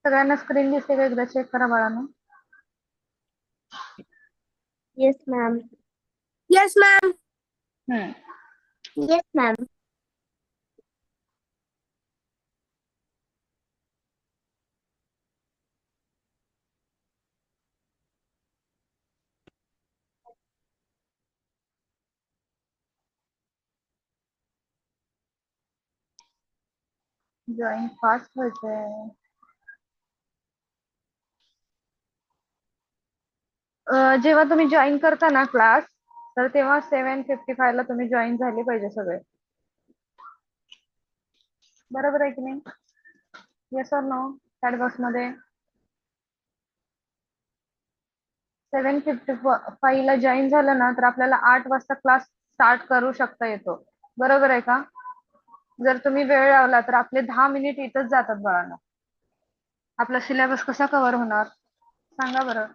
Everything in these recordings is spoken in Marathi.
सगळ्यांना स्क्रीन दिसते का? एकदा चेक करा बाळांनो. Yes, ma'am. Yes, ma'am. हम्म. Yes, ma'am. जॉईन फास्ट व्हायचंय. जेव्हा तुम्ही जॉईन करता ना क्लास, तर तेव्हा 7:55 ला तुम्ही जॉईन झाले पाहिजे सगळे. बरोबर आहे की नाही? Yes or no? Chat box मध्ये 7:55 ला जॉईन झालं ना, तर आपल्याला 8 वाजता क्लास स्टार्ट करू शकता येतो. बरोबर आहे का? जर तुम्ही वेळ लावला तर आपले 10 मिनिट इथंच जातात बाळांनो. आपला सिलेबस कसा कव्हर होणार सांगा बरं.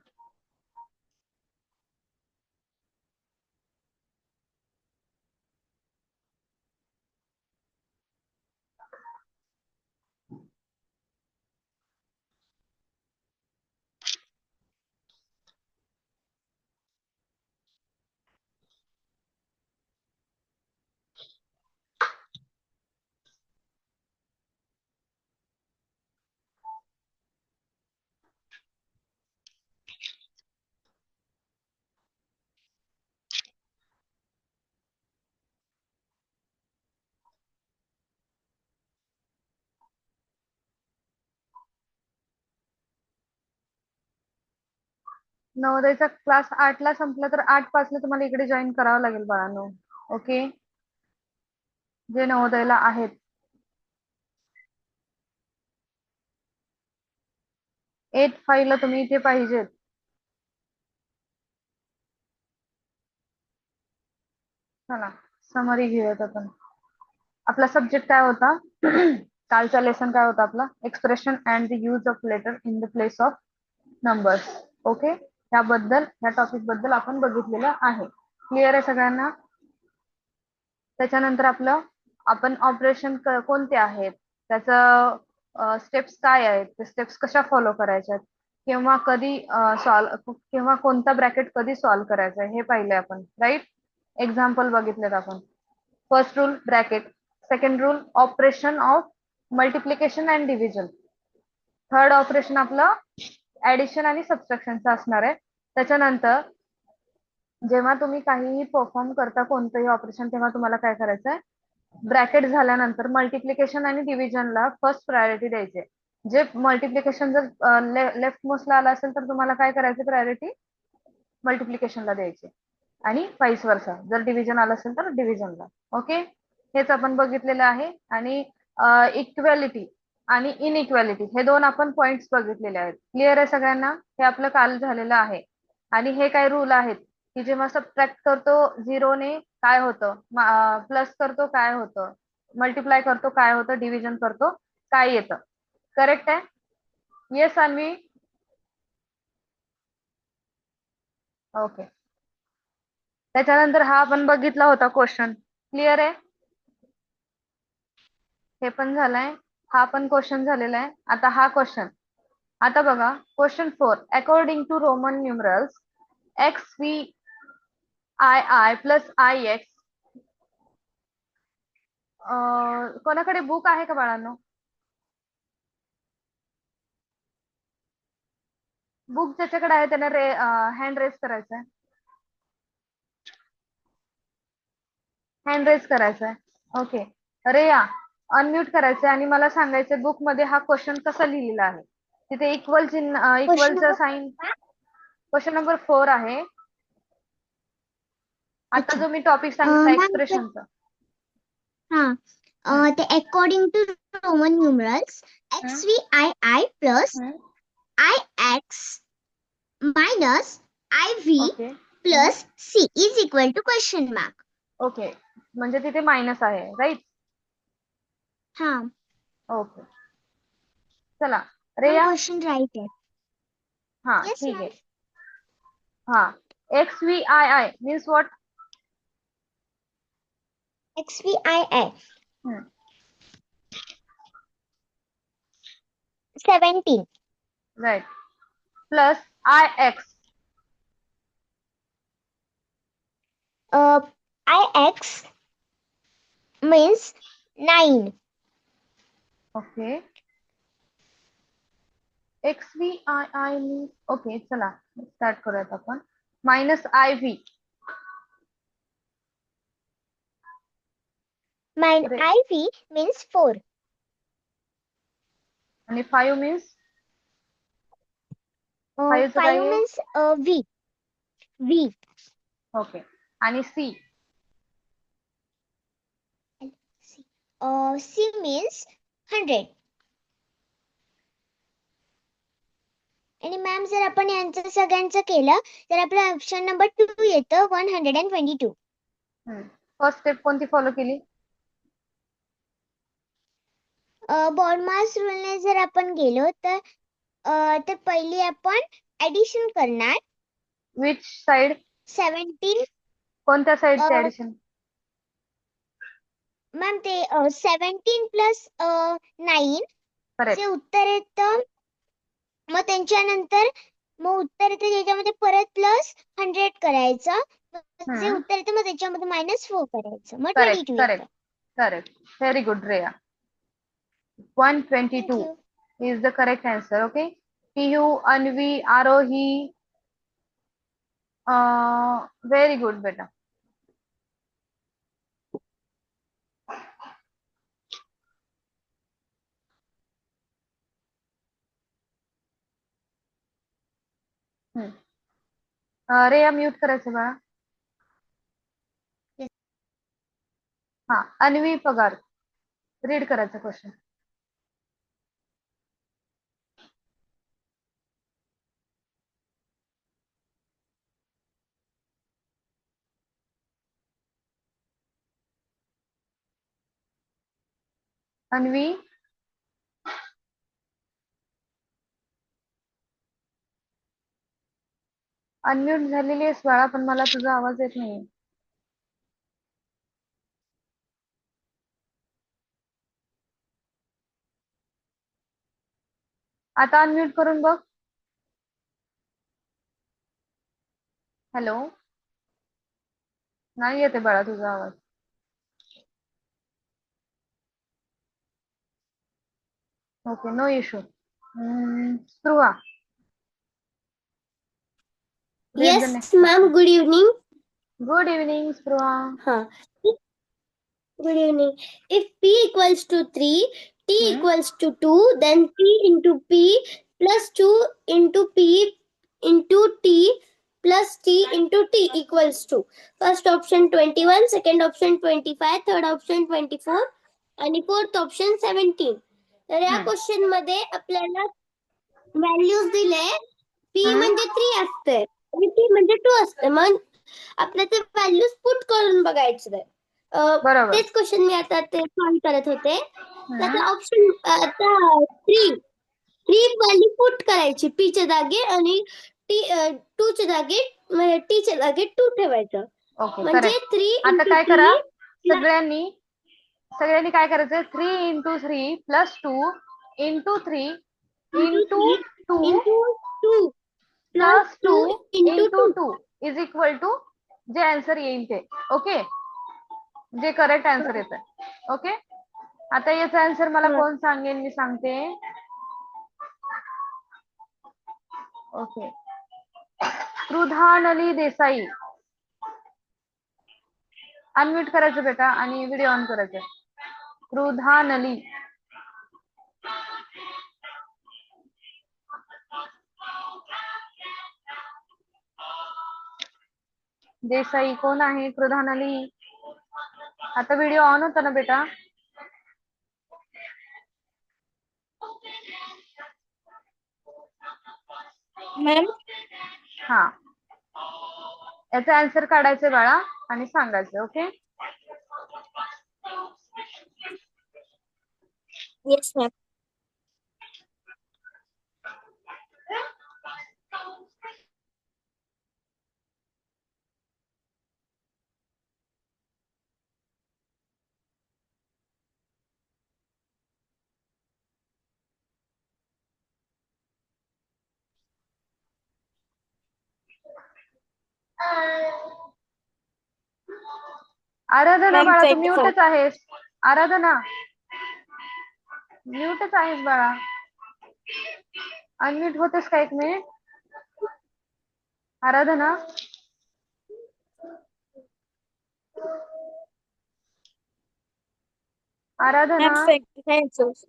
नवोदयचा क्लास 8 ला संपला तर 8:05 ला तुम्हाला इकडे जॉईन करावं लागेल बाळांनो. ओके, जे नवोदयला आहेत. 8:05 ला तुम्ही इथे पाहिजेत. चला समरी घेऊयात आपण. आपला सब्जेक्ट काय होता? कालचा लेसन काय होता आपला? Expression and the use of letter in the place of numbers. Okay, त्याबद्दल या टॉपिक बद्दल आपण बघितलेलं आहे. क्लिअर आहे सगळ्यांना? त्याच्यानंतर आपण ऑपरेशन कोणते आहेत, त्याचं स्टेप्स काय आहेत, ते स्टेप्स कशा फॉलो करायच्यात, किंवा कधी सॉल्व, किंवा कोणता ब्रॅकेट कधी सॉल्व करायचा हे पाहिले आपण. राईट? एक्झाम्पल बघितलेत आपण. First rule bracket, second rule operation of multiplication and division, third operation आपलं ऍडिशन आणि सबट्रॅक्शनचं असणार आहे. त्याच्यानंतर जेव्हा तुम्ही काहीही परफॉर्म करता कोणतंही ऑपरेशन, तेव्हा तुम्हाला काय करायचंय? ब्रॅकेट झाल्यानंतर मल्टिप्लिकेशन आणि डिव्हिजनला फर्स्ट प्रायोरिटी द्यायचे. जे मल्टिप्लिकेशन जर लेफ्ट मोस्टला आला असेल तर तुम्हाला काय करायचं? प्रायोरिटी मल्टिप्लिकेशनला द्यायची, आणि वाईस वर्सा. जर डिव्हिजन आलं असेल तर डिव्हिजनला. ओके, हेच आपण बघितलेलं आहे. आणि इक्वॅलिटी आणि इनइक्वॅलिटी हे दोन आपण पॉइंट्स बघितलेले आहेत. क्लिअर आहे सगळ्यांना? हे आपलं काल झालेलं आहे. आणि हे काय रूल आहेत की जेव्हा सबट्रॅक्ट करतो झिरोने काय होतं, प्लस करतो काय होतं, मल्टिप्लाय करतो काय होतं, डिव्हिजन करतो काय येतं. करेक्ट आहे? येस अन्वी? ओके. त्याच्यानंतर हा आपण बघितला होता क्वेश्चन. क्लिअर आहे? हे पण झालंय. हा पण क्वेश्चन झालेला आहे. आता हा क्वेश्चन. आता बघा question 4. According to Roman numerals XVII plus IX, कोणाकडे बुक आहे का बाळांनो? बुक ज्याच्याकडे आहे त्याने हँड रेस करायचा आहे. हँड रेस करायचा आहे. ओके, रेया अनम्यूट करायचंय आणि मला सांगायचंय बुक मध्ये हा क्वेश्चन कसा लिहिलेला आहे. तिथे इक्वल चिन्ह, Question इक्वलचं number साइन. क्वेश्चन नंबर 4 आहे. आता अच्छा. जो मी टॉपिक सांगितला Ma'am, एक्सप्रेशनचा. the according to Roman numerals, XVII plus IX minus IV okay plus C is equal to question mark. Okay, म्हणजे तिथे मायनस आहे. राईट? हाँ, ओके, चला ma'am, रेया. question right है. हा Yes, ठीक ma'am. आहे. हा, XVII means what? XVII 17. Right. Plus I X. IX means 9. Okay. X V I I means, okay चला स्टार्ट करूयात आपण. Minus I V. IV means 4. आणि 5 मीन्स, 5 चं 5 काय आहे? means V. V. ओके. आणि सी. C means 100. आणि मॅम जर आपण यांचं सगळ्यांचं केलं तर आपलं ऑप्शन नंबर 2 येतं 122. फर्स्ट स्टेप कोणती फॉलो केली? बॉडमास रूलने जर आपण गेलो तर पहिली आपण ऍडिशन करणार. Which side? 17. कोणत्या साइडचे ऍडिशन? मॅम ते 17 प्लस 9 करेक्ट. जे उत्तर येतं, मग त्यांच्यानंतर मग उत्तर येतं त्याच्यामध्ये परत प्लस 100 करायचं. जे उत्तर येतं मग त्याच्यामध्ये -4 करायचं, मग करेक्ट 22 करेक्ट येतं. करेक्ट. व्हेरी गुड रेया. 122 Thank you. is the correct answer. Okay. PU, Anvi, Arohi. Very good beta. रेया म्यूट करायचं बाळा. Yes. हा, अन्वी पगार रीड करायचं क्वेश्चन. अन्वी. अनम्यूट झालेली आहेस बाळा, पण मला तुझा आवाज येत नाही. आता अनम्यूट करून बघ. हॅलो. नाही येते बाळा तुझा आवाज. Okay, no issue. Spruha. Read the Yes, next ma'am. question. Good evening. Good evening, Spruha. Good evening. If P equals to 3, T Hmm. equals to 2, then P into P plus 2 into P into T plus T into T equals to. First option 21, second option 25, third option 24 आणि fourth option 17. तर या क्वेश्चन मध्ये आपल्याला व्हॅल्यूज दिले. P म्हणजे 3 असते आणि T म्हणजे 2 असते. मग आपल्याला ते व्हॅल्यूज पुट करून बघायचे. बरोबर. तेच क्वेश्चन मी आता ते सॉल्व करत होते. त्याचा ऑप्शन आता 3 व्हॅल्यू पुट करायची P च्या जागी आणि T च्या जागी T च्या जागी 2 ठेवायचं. ओके, म्हणजे करेक्ट. 3 आता into काय करा, 3 सगळ्यांनी काय करायचं, 3 into 3 plus 2 into 3 into 2 into 2 plus 2 into into 2. 2 is equal to जे आन्सर येईल ते. ओके, जे करेक्ट आन्सर येतं. ओके. आता याचा आन्सर मला कोण सांगेल? मी सांगते. ओके, कृधानली देसाई. अनम्यूट करायचं बेटा आणि व्हिडिओ ऑन करायचं. कृधानली. देसाई कोण आहे? कृधानली. आता व्हिडिओ ऑन होता ना बेटा? मॅम हा, याचा आन्सर काढायचं बाळा आणि सांगायचं. ओके. Yes ma'am. आराधना Ma'am, बाळा तू 25. म्यूटच आहेस. आराधना म्यूटच आहेस बाळा. अनम्यूट होतेस का 1 मिनिट? आराधना आराधना Ma'am, 25 answers.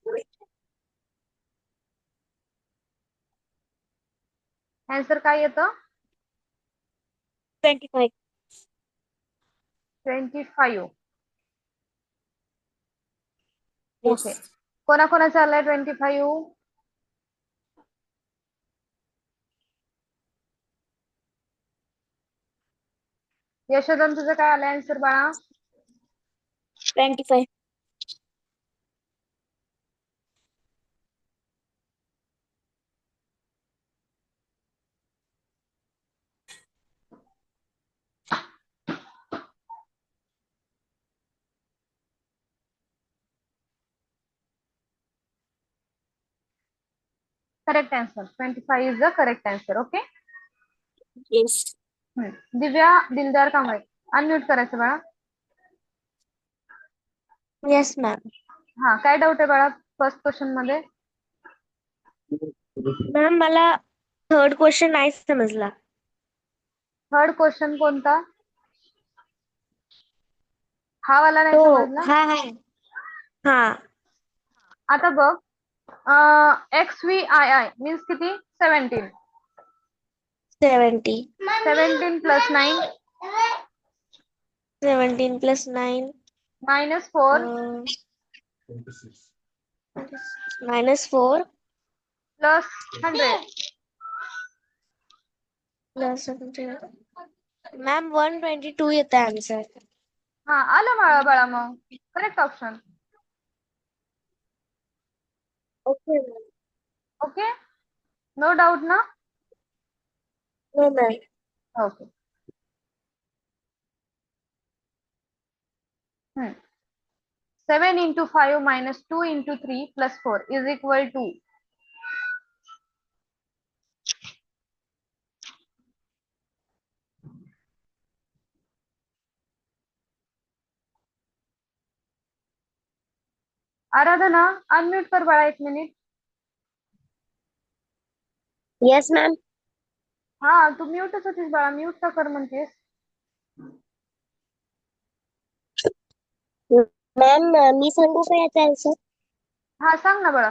आन्सर काय येतं? 25. 25. ओके. Yes. कोणाकोणाचं आलंय 25? यशोदन तुझं काय आलंय आन्सर बाळा? 25. Correct answer. 25 is the correct answer. Okay. Yes. दिव्या दिलदार कांबळे अनम्यूट करायचं बाळा. Yes, ma'am. हा काय डाऊट आहे बाळा फर्स्ट क्वेश्चन मध्ये? मॅम मला थर्ड क्वेश्चन नाही समजला. थर्ड क्वेश्चन कोणता? हा वाला नाही तो समजला? हा हा हा आता बघ XVII मीन्स किती? 17. 70. 17 plus 9 17 plus 9 minus 4 -4 plus 100. plus 100. Ma'am 122 येतं आन्सर. हा आलं बाळा बाळा मग correct option. Okay okay. No doubt ना? हो ma'am. Okay. 7 into 5 minus 2 into 3 plus 4 is equal to. Aradhana unmute कर बाळा 1 मिनिट. Yes ma'am. हा तू म्यूटच होतीस बाळा. म्यूट का कर म्हणतेस? मॅम मी सांगू का याचा आन्सर? हा सांग ना बाळा.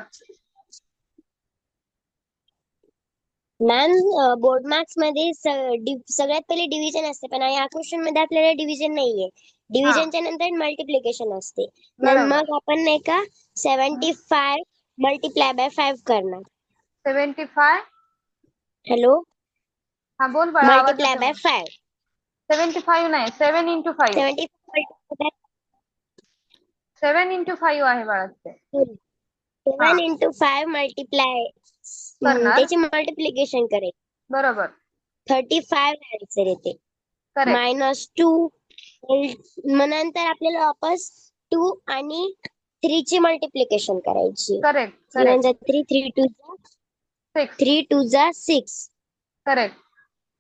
मॅम बोर्ड मार्क्स मध्ये सगळ्यात पहिले डिव्हिजन असते, पण या क्वेश्चन मध्ये आपल्याला डिव्हिजन नाहीये. डिव्हिजनच्या नंतर मल्टिप्लिकेशन असते. बरोबर. मग आपण नाही का 75 मल्टिप्लाय बाय 5 करणार. 75. हॅलो. हा बोल बाळा आवाज मल्टिप्लाय येतोय बाय मला. 5. 75 नाही 7 into 5. 75 7 into 5 आहे बाळा ते. 7 into 5 मल्टिप्लाय करणार. त्याची मल्टिप्लिकेशन करेल. बरोबर. 35 आन्सर येते. करेक्ट. -2 मग नंतर आपल्याला वापस 2 आणि 3 ची मल्टिप्लिकेशन करायची. Correct 3 1 correct. 3 3 2 6. 3 2 6 करेक्ट.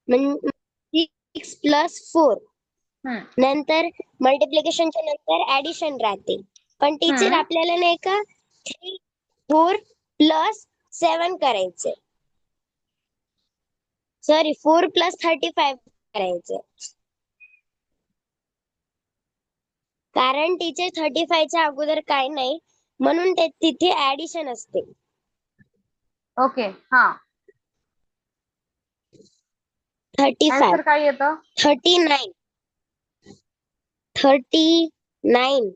म्हणजे 6 प्लस 4 नंतर मल्टिप्लिकेशनच्या नंतर ऍडिशन राहते. पण टीचर आपल्याला नाही का 3 4 प्लस 7 करायचे. सॉरी 4 प्लस 35 करायचे. कारण टीचर 35 च्या अगोदर काय नाही, म्हणून तिथे ऍडिशन असते. ओके. हा 35 आन्सर काय येतं? 39 39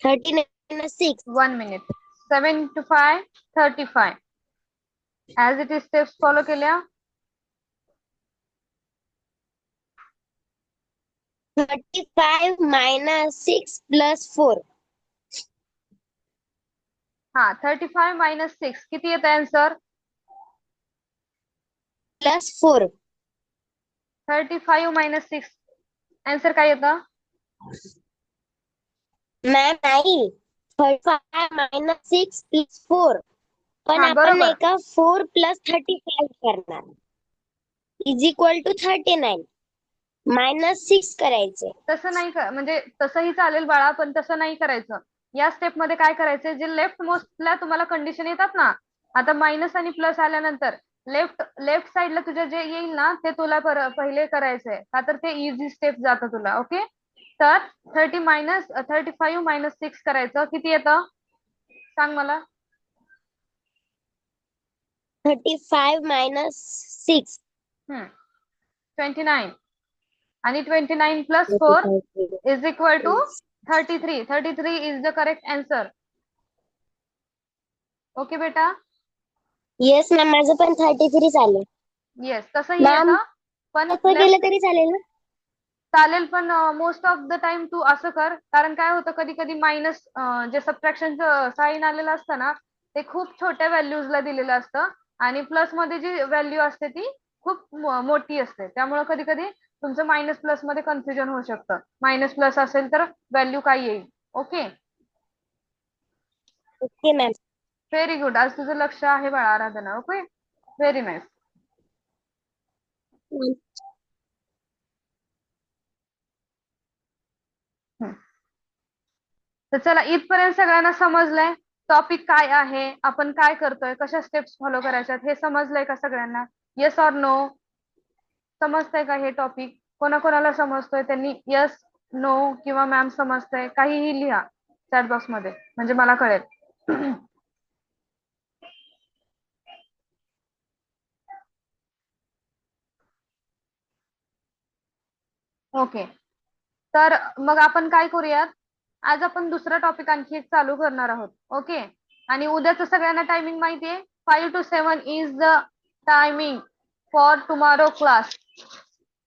39 6 1 minute. 7 into 5 35. As it is steps follow केल्या. 35 minus 6 plus 4 हा 35 minus 6 किती येतं आन्सर? plus 4 35 minus 6 आन्सर काय येतं? मॅम नाही 35 minus 6 plus 4 पण हा आपण बरोबर. नाही का 4 plus 35 करणार इज इक्वल टू 39. -6 करायचे. तसं नाही म्हणजे तसंही चालेल बाळा, पण तसं नाही करायचं. या स्टेप मध्ये काय करायचंय, जे लेफ्ट मोस्टला तुम्हाला कंडिशन येतात ना, आता मायनस आणि प्लस आल्यानंतर लेफ्ट लेफ्ट साइडला तुझ्या जे येईल ना, ते तुला पहिले करायचंय, का तर ते इझी स्टेप जातं तुला. ओके, तर 35 मायनस 6 करायचं. किती येतं सांग मला. 35 - 6 29 आणि 29 plus 4 is equal to 33. 33 is the correct answer. Okay बेटा. येस मॅम, माझं पण 33 चालेल. येस, तसंही मॅम येतं, पण तसं केलं लेफ्ट तरी चालेल ना? चालेल, पण मोस्ट ऑफ द टाइम तू असं कर, कारण काय होतं कधी कधी मायनस जे सबट्रॅक्शनचं साईन आलेलं असतं ना, ते खूप छोट्या व्हॅल्यूजला दिलेलं असतं आणि प्लस मध्ये जी व्हॅल्यू असते ती खूप मोठी असते. त्यामुळे कधी कधी तुमचं मायनस प्लस मध्ये कन्फ्युजन होऊ शकतं. मायनस प्लस असेल तर व्हॅल्यू काय येईल. Okay, okay ma'am. Very good. आज तुझं लक्ष आहे बाळा आराधना. Okay, very nice. तर चला, इथपर्यंत सगळ्यांना समजलंय टॉपिक काय आहे, आपण काय करतोय, कशा स्टेप्स फॉलो करायच्यात, हे समजलंय का सगळ्यांना? Yes or no? समजतंय का हे टॉपिक? कोणाकोणाला समजतोय त्यांनी येस, नो किंवा मॅम समजतंय काहीही लिहा चॅट बॉक्स मध्ये, म्हणजे मला कळेल. ओके, तर मग आपण काय करूयात, आज आपण दुसरा टॉपिक आणखी एक चालू करणार आहोत. ओके, आणि उद्याचं सगळ्यांना टायमिंग माहितीये, 5 to 7 is the timing for tomorrow class.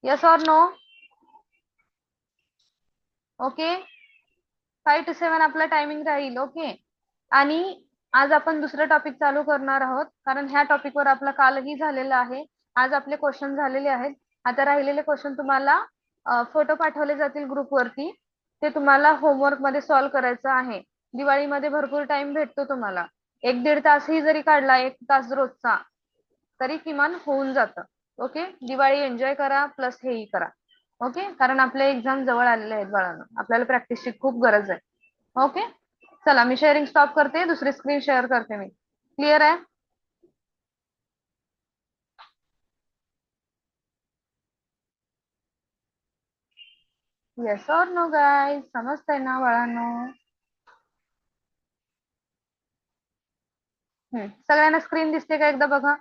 Yes or no? Okay, 5 to 7 आपला टायमिंग राहील. ओके, आणि आज आपण दुसरं टॉपिक चालू करणार आहोत, कारण ह्या टॉपिकवर आपला कालही झालेला आहे. आज आपले क्वेश्चन झालेले आहेत. आता राहिलेले क्वेश्चन तुम्हाला फोटो पाठवले जातील ग्रुपवरती, ते तुम्हाला होमवर्क मध्ये सॉल्व्ह करायचं आहे. दिवाळीमध्ये भरपूर टाइम भेटतो तुम्हाला, 1-1.5 तासही जरी काढला, 1 तास रोजचा, तरी किमान होऊन जातं. ओके, दिवाळी एन्जॉय करा प्लस हेही करा. ओके, कारण आपले एक्झाम जवळ आलेले आहेत बाळांनो, आपल्याला प्रॅक्टिसची खूप गरज आहे. ओके, चला मी शेअरिंग स्टॉप करते, दुसरी स्क्रीन शेअर करते मी. क्लिअर आहे? येस और नो गाईज? समजतंय ना बाळांनो? सगळ्यांना स्क्रीन दिसते का एकदा बघा.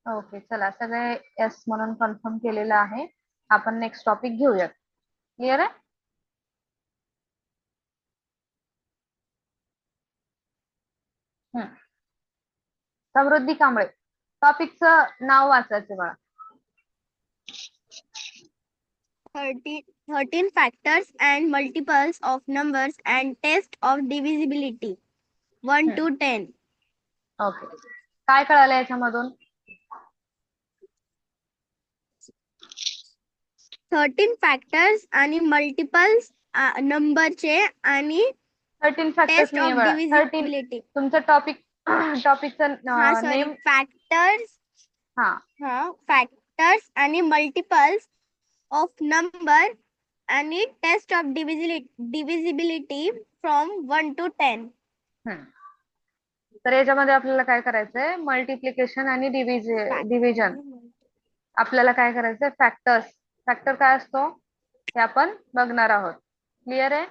ओके, चला सगळे येस म्हणून कन्फर्म केलेलं आहे. आपण नेक्स्ट टॉपिक घेऊयात. क्लिअर आहे? समृद्धी कांबळे, टॉपिकचं नाव वाचायचं बाळा. 13 factors and multiples of numbers and test of divisibility 1 to 10. Okay, काय कळालं याच्यामधून? 13 फॅक्टर्स आणि मल्टिपल्स नंबरचे आणि 13 फॅक्टर्स टेस्ट नाही ऑफ आहे बाळा. 13 डिव्हिजिबिलिटी. तुमचं टॉपिकचं हा सॉरी, नेम. फॅक्टर्स. हा, फॅक्टर्स आणि मल्टिपल्स ऑफ नंबर आणि test of divisibility from 1 to 10. तर याच्यामध्ये आपल्याला काय करायचंय, मल्टिप्लिकेशन आणि डिव्हिजन. आपल्याला काय करायचंय, फॅक्टर काय असतो हे आपण बघणार आहोत. क्लिअर आहे?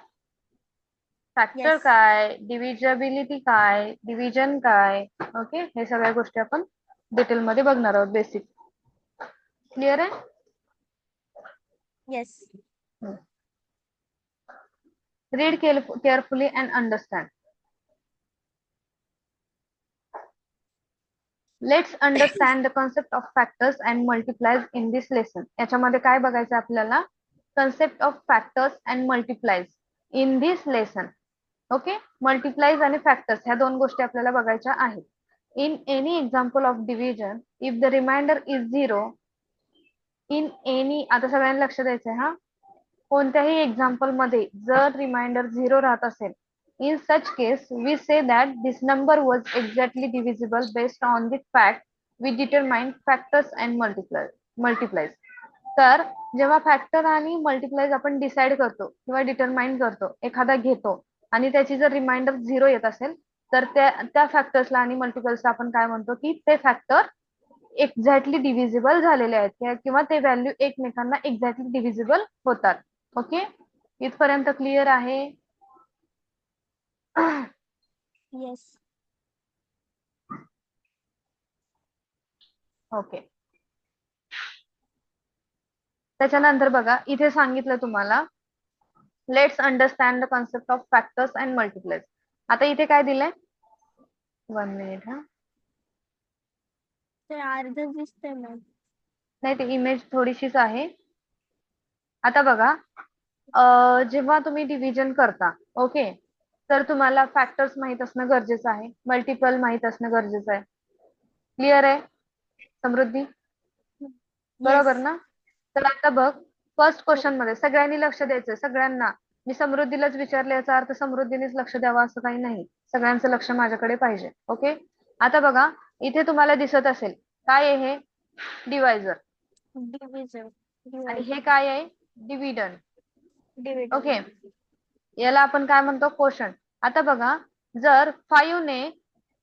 Factor Yes. काय, डिव्हिजिबिलिटी काय, डिव्हिजन काय, ओके, हे सगळ्या गोष्टी आपण डिटेल मध्ये बघणार आहोत. बेसिक. क्लिअर आहे? Yes. Read carefully and understand. Let's understand the concept of factors and multiplies in this lesson. याच्यामध्ये काय बघायचं आपल्याला, concept of factors and multiplies in this lesson. Okay, multiplies आणि फॅक्टर्स ह्या दोन गोष्टी आपल्याला बघायच्या आहेत. In any example of division, if the remainder is 0, in any, आता सगळ्यांना लक्ष द्यायचंय हा, कोणत्याही एक्झाम्पल मध्ये जर रिमाइंडर 0 राहत असेल In such case, we say that this number was exactly divisible based on the fact we determined factors and multiplies. तर जेव्हा फॅक्टर आणि मल्टिप्लाइज आपण डिसाइड करतो किंवा डिटरमाइन करतो, एखादा घेतो आणि त्याची जर रिमाइंडर 0 येत असेल तर त्या फॅक्टर्सला आणि मल्टिपल्सला आपण काय म्हणतो की ते फॅक्टर एक्झॅक्टली डिव्हिजिबल झालेले आहेत किंवा ते व्हॅल्यू एकमेकांना एक्झॅक्टली डिव्हिजिबल होतात. ओके, इथपर्यंत क्लिअर आहे? Yes. ओके. त्याच्यानंतर बघा इथे सांगितलं तुम्हाला let's understand the concept of factors and multipliers. आता इथे काय दिलंय? 1 मिनिट हा. ते अर्धच दिसतंय मॅम. नाही, ते इमेज थोडीशीच आहे. आता बघा जेव्हा तुम्ही डिव्हिजन करता, ओके, तर तुम्हाला फॅक्टर्स माहित असणं गरजेचं आहे, मल्टिपल माहित असणं गरजेचं आहे. क्लिअर आहे समृद्धी? बरोबर ना? तर आता बघ फर्स्ट क्वेश्चन मध्ये सगळ्यांनी लक्ष द्यायचं, सगळ्यांना. मी समृद्धीलाच विचारले याचा अर्थ समृद्धीनेच लक्ष द्यावं असं काही नाही, सगळ्यांचं लक्ष माझ्याकडे पाहिजे. ओके, आता बघा इथे तुम्हाला दिसत असेल काय आहे हे? डिवायझर. डिव्हिजन आणि हे काय आहे? डिव्हिडंड. डिव्हिडंड. ओके, याला आपण काय म्हणतो? क्वोशंट. आता बघा जर 5 ने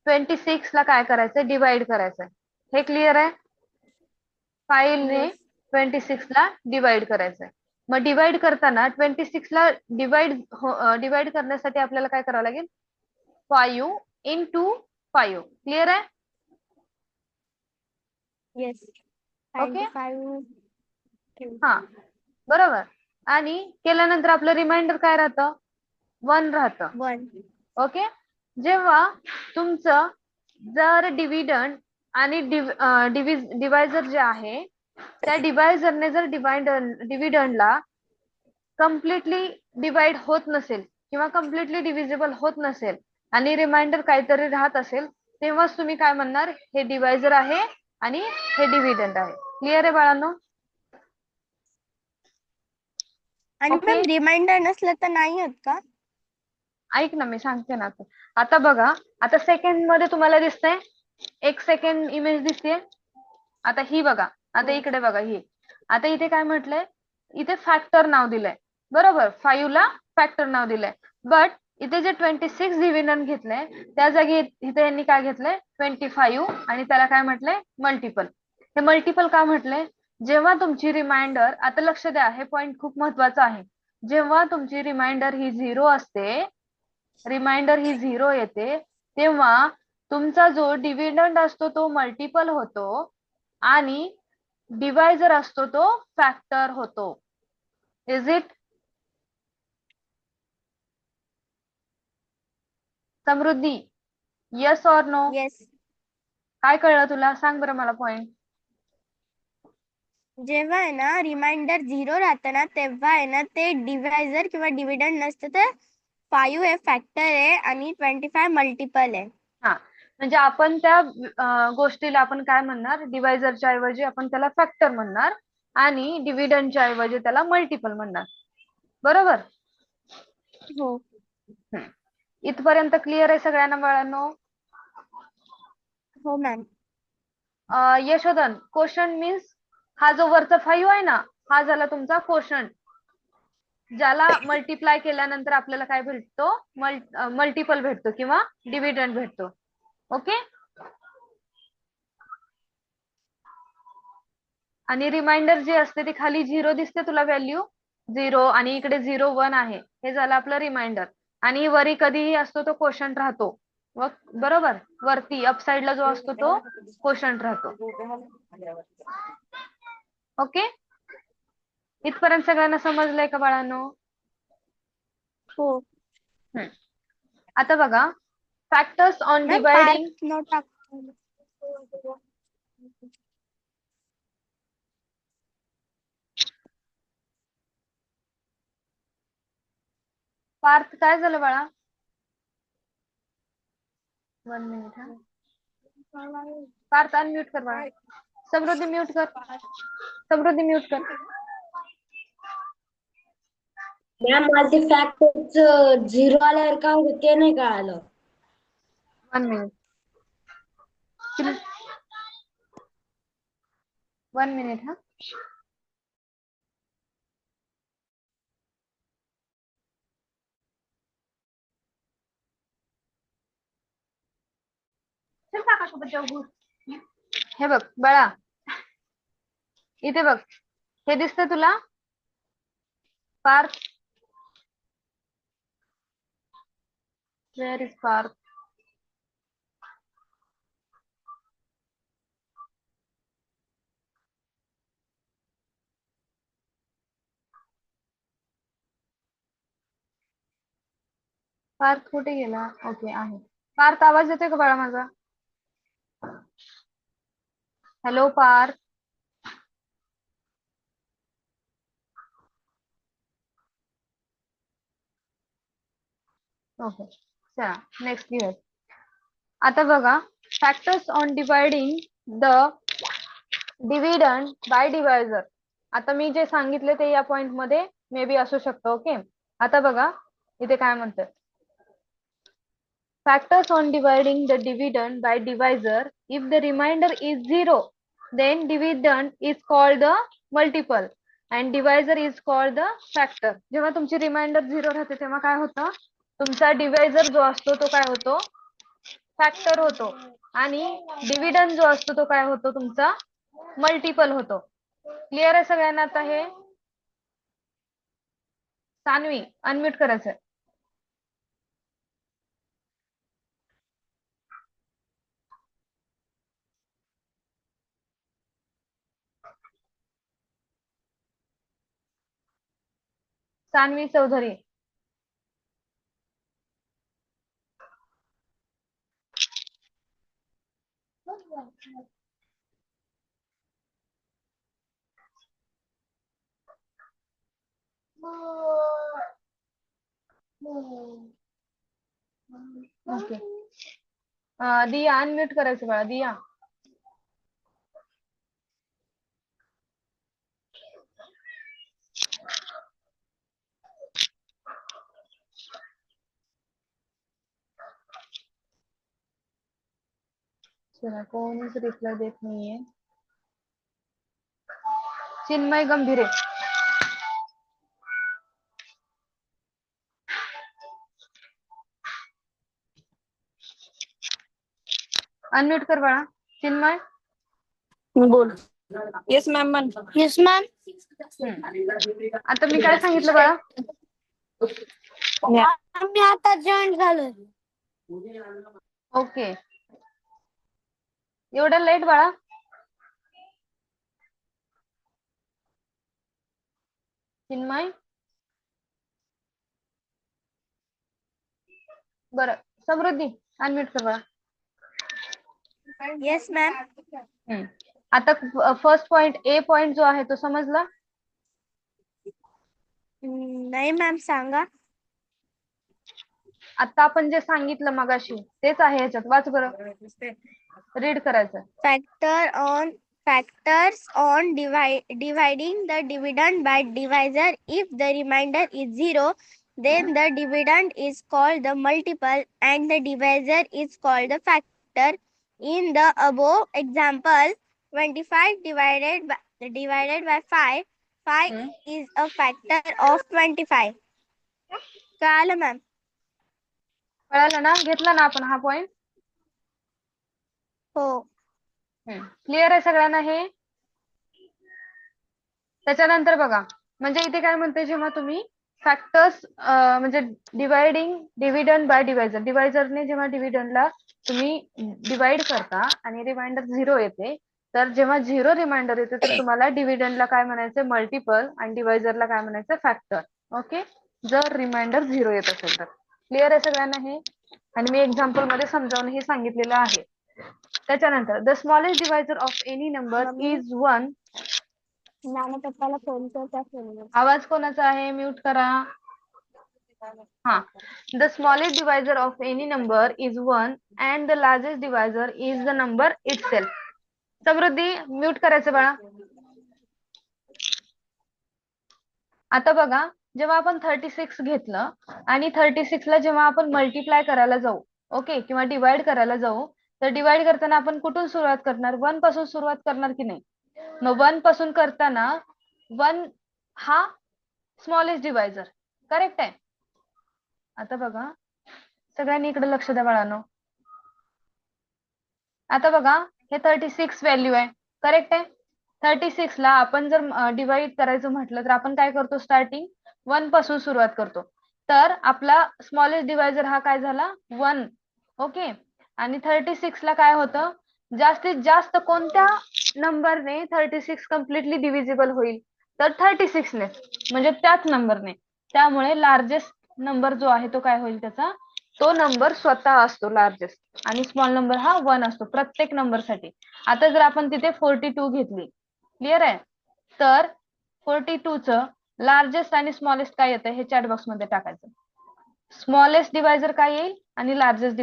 26 ला काय करायचंय? डिवाइड करायचंय. हे क्लिअर आहे? 5 ने 26 ला डिवाइड करायचंय. मग डिवाइड करताना 26 ला डिवाइड करण्यासाठी आपल्याला काय करावं लागेल? 5 into 5. क्लिअर आहे? येस. ओके, 5 हा बरोबर. आणि केल्यानंतर आपलं रिमाइंडर काय राहतं? 1 राहतं. 1. ओके, जेव्हा तुमचं जर डिव्हिडंड आणि डिवायझर जे आहे त्या डिवायझरने जर डिव्हिडंडला कम्प्लिटली डिवाइड होत नसेल किंवा कम्प्लिटली डिव्हिजिबल होत नसेल आणि रिमाइंडर काहीतरी राहत असेल, तेव्हाच तुम्ही काय म्हणणार? हे डिवायझर आहे आणि हे डिव्हिडंड आहे. क्लिअर आहे बाळांनो? आणि ओके, मॅम रिमाइंडर नसलं तर नाही होत का? ऐक ना मी सांगते ना. आता बघा, आता सेकंड मध्ये तुम्हाला दिसतंय, एक सेकंड इमेज दिसते. आता ही बघा, आता इकडे बघा ही. आता इथे काय म्हटलंय? इथे फॅक्टर नाव दिलंय, बरोबर. 5 ला फॅक्टर नाव दिलंय. बट इथे जे 26 डिव्हिडंड घेतलंय त्या जागी इथे यांनी काय घेतलंय? 25 आणि त्याला काय म्हटलंय? मल्टिपल. हे मल्टिपल का म्हटलंय? जेव्हा तुमची रिमाइंडर, आता लक्ष द्या, हे पॉइंट खूप महत्वाचा आहे. जेव्हा तुमची रिमाइंडर ही 0 असते, रिमाइंडर ही 0 येते, तेव्हा तुमचा जो डिव्हिडंड असतो तो मल्टिपल होतो आणि डिवायझर असतो तो फॅक्टर होतो. Is it? Samruddhi, yes or no? Yes. काय कळलं तुला? सांग बरं मला पॉइंट. जेव्हा आहे ना रिमाइंडर 0 राहतं ना तेव्हा आहे ना ते डिवायझर किंवा डिव्हिडंड नसतं, तर 5 हे फॅक्टर आहे आणि 25 मल्टिपल आहे. हा, म्हणजे आपण त्या गोष्टीला आपण काय म्हणणार? डिवायझरच्या ऐवजी आपण त्याला फॅक्टर म्हणणार आणि डिव्हिडंडच्या ऐवजी त्याला मल्टिपल म्हणणार. बरोबर? हो. इथपर्यंत क्लिअर आहे सगळ्यांना बाळांनो? हो मॅम. यशोधन, क्वोशंट मीन्स हा जो वरचा 5 आहे ना, हा झाला तुमचा क्वोशंट, ज्याला मल्टिप्लाय केल्यानंतर आपल्याला काय भेटतो? मल्टिपल भेटतो किंवा डिव्हिडंड भेटतो. ओके, आणि रिमाइंडर जी असते ती खाली 0 दिसते तुला व्हॅल्यू 0 आणि इकडे 0 1 आहे, हे झालं आपलं रिमाइंडर. आणि वरी कधीही असतो तो क्वोशंट राहतो. बरोबर, वरती अपसाइडला जो असतो तो क्वोशंट राहतो. ओके, इथपर्यंत सगळ्यांना समजलंय का बाळांनो? हो आता बघा factors on ma'am. Dividing. Parth नो टाक. पार्थ, काय झालं बाळा? 1 मिनिट हा. पार्थ अनम्यूट कर बाळा. समृद्धी म्यूट कर. समृद्धी म्यूट कर. मॅम मला ते फॅक्टरच झिरो आल्यावर काय होतं ते नाही कळालं. 1 मिनिट. 1 मिनिट हा. चल काकासोबत जाऊ घुस. हे बघ बाळा, इथे बघ, हे दिसतंय तुला पार्थ? Where is Parth? पार्थ कुठे गेला? ओके आहे. पार्थ आवाज येतोय का बाळा माझा? हॅलो पार्थ. ओके चला नेक्स्ट घेऊया. आता बघा, factors on dividing the dividend by divisor. आता मी जे सांगितले ते या पॉइंट मध्ये मे बी असू शकतं. ओके, आता बघा इथे काय म्हणतात. Factors on dividing the dividend by divisor. If the remainder is 0, then dividend is called the multiple and divisor is called the factor. जेव्हा तुमची रिमाइंडर 0 राहते तेव्हा काय होतं, तुमचा डिवायझर जो असतो तो काय होतो, फॅक्टर होतो, आणि डिव्हिडंड जो असतो तो काय होतो, तुमचा मल्टिपल होतो. क्लिअर आहे सगळ्यांना आता हे? सान्वी अनम्यूट करायचं. सान्वी चौधरी. ओके, दिया अनम्यूट करायचं बाळा. दिया चला, कोणीच रिप्लाय देत नाहीये. चिन्मय गंभीरे. अनम्यूट कर बाळा. चिन्मय. बोल. Yes ma'am. Yes, ma'am. आता मी काय सांगितलं बाळा? आम्ही आता जॉईन झालोय. ओके, एवढं लेट बाळा? चिन्मय. बरं, समृद्धी अनम्यूट कर बाळा. Yes, ma'am. आता फर्स्ट पॉइंट, ए पॉइंट जो आहे तो समजला? नाही मॅम, सांगा. आता आपण जे सांगितलं मगाशी तेच आहे ह्याच्यात. वाच बरं, रीड करायचं. Factors on dividing the dividend by divisor. If the remainder is 0, then the dividend is called the multiple and the divisor is called the factor. In the above example, 25 divided by 5, 5 is a factor of 25. कळालं मॅम? कळालं ना? घेतला ना आपण हा पॉइंट? हो. क्लिअर आहे सगळ्यांना हे? त्याच्यानंतर बघा, म्हणजे इथे काय म्हणते, जेव्हा तुम्ही फॅक्टर्स म्हणजे डिवाइडिंग डिव्हिडंड बाय डिवायझर, डिवायझरने जेव्हा डिव्हिडंडला तुम्ही डिवाइड करता आणि रिमाइंडर 0 येते, तर जेव्हा 0 रिमाइंडर येते तर तुम्हाला डिव्हिडंडला काय म्हणायचं, मल्टिपल, आणि डिवायझरला काय म्हणायचं, फॅक्टर. ओके, जर रिमाइंडर 0 येत असेल तर. क्लिअर आहे सगळ्यांना हे? आणि मी एक्झाम्पल मध्ये समजावून हे सांगितलेलं आहे. त्याच्यानंतर the smallest divisor of any number is 1. नाना पप्पाला फोन करता. आवाज कोणाचा आहे? म्यूट करा. हा. The smallest divisor of any number is 1 and the largest divisor is the number itself. Samruddhi mute करायचं बाळा. आता बघा, जेव्हा आपण 36 घेतलं आणि 36 ला जेव्हा आपण मल्टिप्लाय करायला जाऊ, ओके, किंवा डिवाइड करायला जाऊ, तर डिवाइड करताना आपण कुठून सुरुवात करणार? 1 पासून सुरुवात करणार की नाही? मग 1 पासून करताना 1 हा स्मॉलेस्ट डिवायझर, करेक्ट आहे. आता बघा, सगळ्यांनी इकडे लक्ष द्या बाळांनो. आता बघा, हे 36 व्हॅल्यू आहे, करेक्ट आहे. 36 ला आपण जर डिवाइड करायचं म्हटलं तर आपण काय करतो? स्टार्टिंग 1 पासून सुरुवात करतो. तर आपला स्मॉलेस्ट डिवायझर हा काय झाला? 1. ओके. आणि 36 ला काय होतं? जास्तीत जास्त कोणत्या नंबरने 36 कम्प्लिटली डिव्हिजिबल होईल? तर 36 ने, म्हणजे त्याच नंबरने. त्यामुळे लार्जेस्ट नंबर जो आहे तो काय होईल त्याचा? तो नंबर स्वतः असतो लार्जेस्ट, आणि स्मॉल नंबर हा 1 असतो प्रत्येक नंबर साठी. आता जर आपण तिथे 42 घेतली, क्लिअर आहे, तर 42 चं लार्जेस्ट आणि स्मॉलेस्ट काय येतं हे चॅट बॉक्स मध्ये टाकायचं. स्मॉलेस्ट डिवायझर काय येईल आणि लार्जेस्ट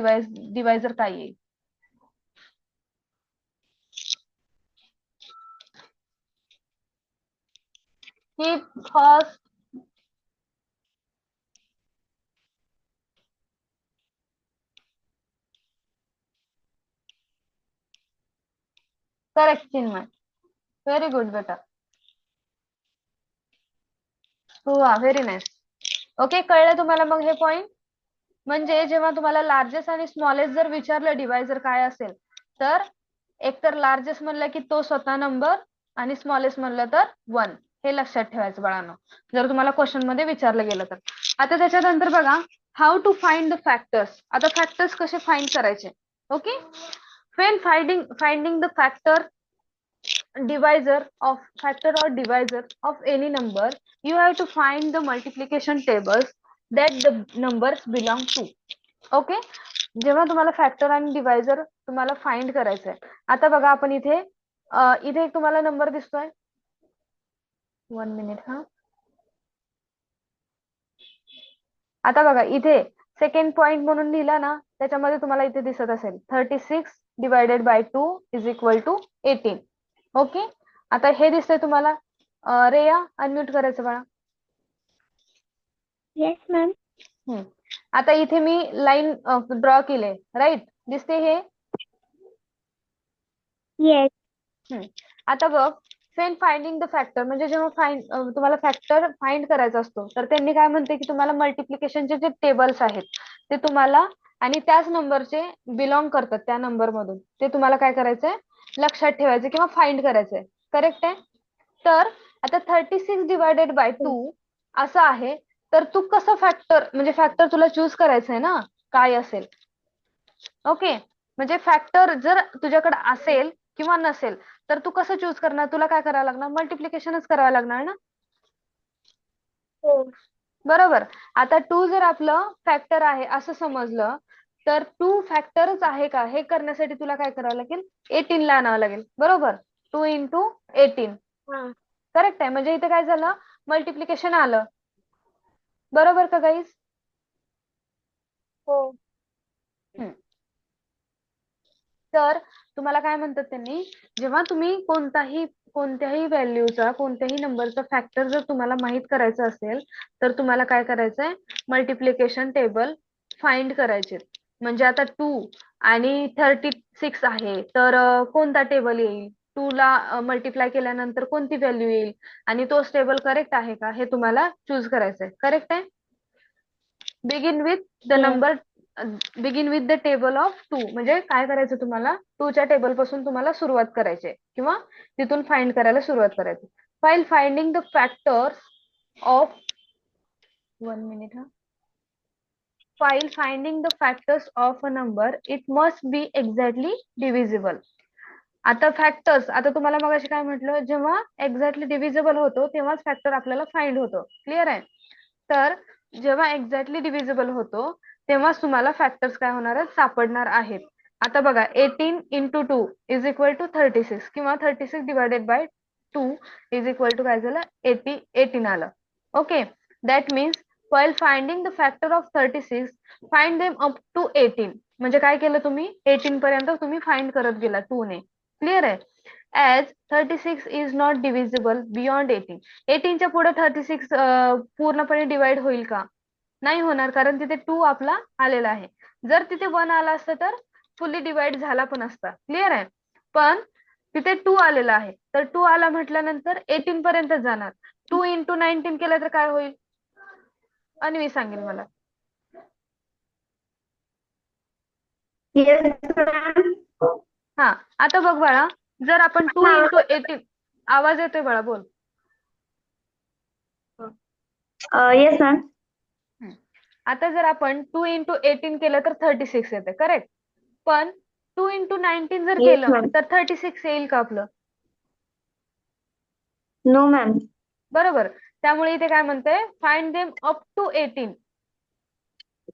डिवायझर काय येईल? ही first correct Chinmay, very good बेटा. हो, व्हेरी नाईस. ओके, कळलं तुम्हाला मग हे पॉइंट? म्हणजे जेव्हा तुम्हाला लार्जेस्ट आणि स्मॉलेस्ट जर विचारलं डिवायझर काय असेल, तर एकतर लार्जेस्ट म्हणलं की तो स्वतः नंबर, आणि स्मॉलेस्ट म्हणलं तर 1. हे लक्षात ठेवायचं बाळांनो, जर तुम्हाला क्वेश्चन मध्ये विचारलं गेलं तर. आता त्याच्यानंतर बघा, how to find the factors. आता फॅक्टर्स कसे फाइंड करायचे? Okay, when finding the factor or divisor of any number, you have to find the multiplication tables that the numbers belong to. Okay, जेव्हा तुम्हाला फॅक्टर आणि डिवायझर तुम्हाला फाइंड करायचंय. आता बघा, आपण इथे इथे एक तुम्हाला नंबर दिसतोय, 1 मिनिट हा. आता बघा, इथे सेकंड पॉइंट म्हणून लिहिला ना, त्याच्यामध्ये तुम्हाला इथे दिसत असेल 36 divided by 2 is equal to 18. Okay, आता हे दिसतंय तुम्हाला? रेया, अनम्यूट करायचं बाळा. Yes ma'am. आता इथे मी लाईन ड्रॉ केले, राईट? दिसते हे? येस. आता बघ, when फाइंडिंग द फॅक्टर, म्हणजे जेव्हा तुम्हाला फॅक्टर फाइंड करायचा असतो, तर त्यांनी काय म्हणते की तुम्हाला मल्टिप्लिकेशनचे जे टेबल्स आहेत ते तुम्हाला, आणि त्याच नंबरचे बिलॉंग करतात त्या नंबर मधून, ते तुम्हाला काय करायचंय? लक्षात ठेवायचं किंवा फाइंड करायचंय, करेक्ट आहे. तर आता 36 डिवायडेड बाय 2 असं आहे, तर तू कसं फॅक्टर, म्हणजे फॅक्टर तुला चूज करायचंय ना काय असेल. ओके, म्हणजे फॅक्टर जर तुझ्याकडे असेल किंवा नसेल, तर तू कसं चूज करणार? तुला काय करावं लागणार? मल्टिप्लिकेशनच करावं लागणार ना, हो. बरोबर. आता 2 जर आपलं फॅक्टर आहे असं समजलं, तर 2 फॅक्टरच आहे का हे करण्यासाठी तुला काय करावं लागेल? 18 ला आणावं लागेल, बरोबर. 2 into 18, हा. करेक्ट आहे. म्हणजे इथे काय झालं? मल्टिप्लिकेशन आलं, बरोबर का गाईज? हो. तर तुम्हाला काय म्हणतात त्यांनी, जेव्हा तुम्ही कोणत्याही व्हॅल्यूचा, कोणत्याही नंबरचा फॅक्टर जर तुम्हाला माहित करायचं असेल, तर तुम्हाला काय करायचंय? मल्टिप्लिकेशन टेबल फाइंड करायचे. म्हणजे आता 2 आणि 36 आहे, तर कोणता टेबल येईल? 2 ला मल्टिप्लाय केल्यानंतर कोणती व्हॅल्यू येईल, आणि तोच टेबल करेक्ट आहे का हे तुम्हाला चूज करायचंय, करेक्ट आहे. Begin with the Yes. Number, begin with the table of 2, म्हणजे काय करायचं तुम्हाला? 2 च्या टेबल पासून तुम्हाला सुरुवात करायची किंवा तिथून फाइंड करायला सुरुवात करायची. File finding the factors of 1 minute हा. While finding the factors of a number, it must be exactly divisible. आता फॅक्टर्स, आता तुम्हाला मगाशी काय म्हटलं, जेव्हा एक्झॅक्टली डिव्हिजिबल होतो तेव्हाच फॅक्टर आपल्याला फाइंड होतो, क्लिअर आहे. तर जेव्हा एक्झॅक्टली डिव्हिजिबल होतो तेव्हाच तुम्हाला फॅक्टर्स काय होणार आहेत? सापडणार आहेत. आता बघा, 18 into 2 इज इक्वल टू 36, किंवा 36 divided by 2 is equal to काय झालं? 18 आलं. Okay, that means while finding the factor of 36, find them up to 18. म्हणजे काय केलं तुम्ही? 18 पर्यंत तुम्ही फाइंड करत गेला 2 ने, क्लिअर आहे. As 36 is not divisible beyond 18. 18च्या पुढे 36 पूर्णपणे डिवाइड होईल का? नाही होणार, कारण तिथे 2 आपला आलेला आहे. जर तिथे 1 आला असता तर फुल्ली डिवाइड झाला पण असता. क्लिअर आहे? पण तिथे 2 आलेला आहे, तर 2 आला म्हटल्यानंतर 18 पर्यंत जाणार. 2 into 19 केलं तर काय होईल? अन्वी सांगेल मला. हा, आता बघ बाळा, जर आपण 2 into 18, आवाज येतोय बाळा, बोल. Yes ma'am. आता जर आपण 2 into 18 केलं तर 36 येते, करेक्ट? पण 2 into 19 जर Yes, केलं ma'am. तर 36 येईल का आपलं? No ma'am. बरोबर. त्यामुळे इथे काय म्हणते, find them up to 18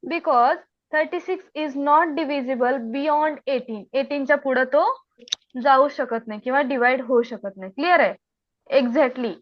because 36 is not divisible beyond 18. 18च्या पुढे तो जाऊ शकत नाही किंवा डिवाइड होऊ शकत नाही. क्लिअर आहे? एक्झॅक्टली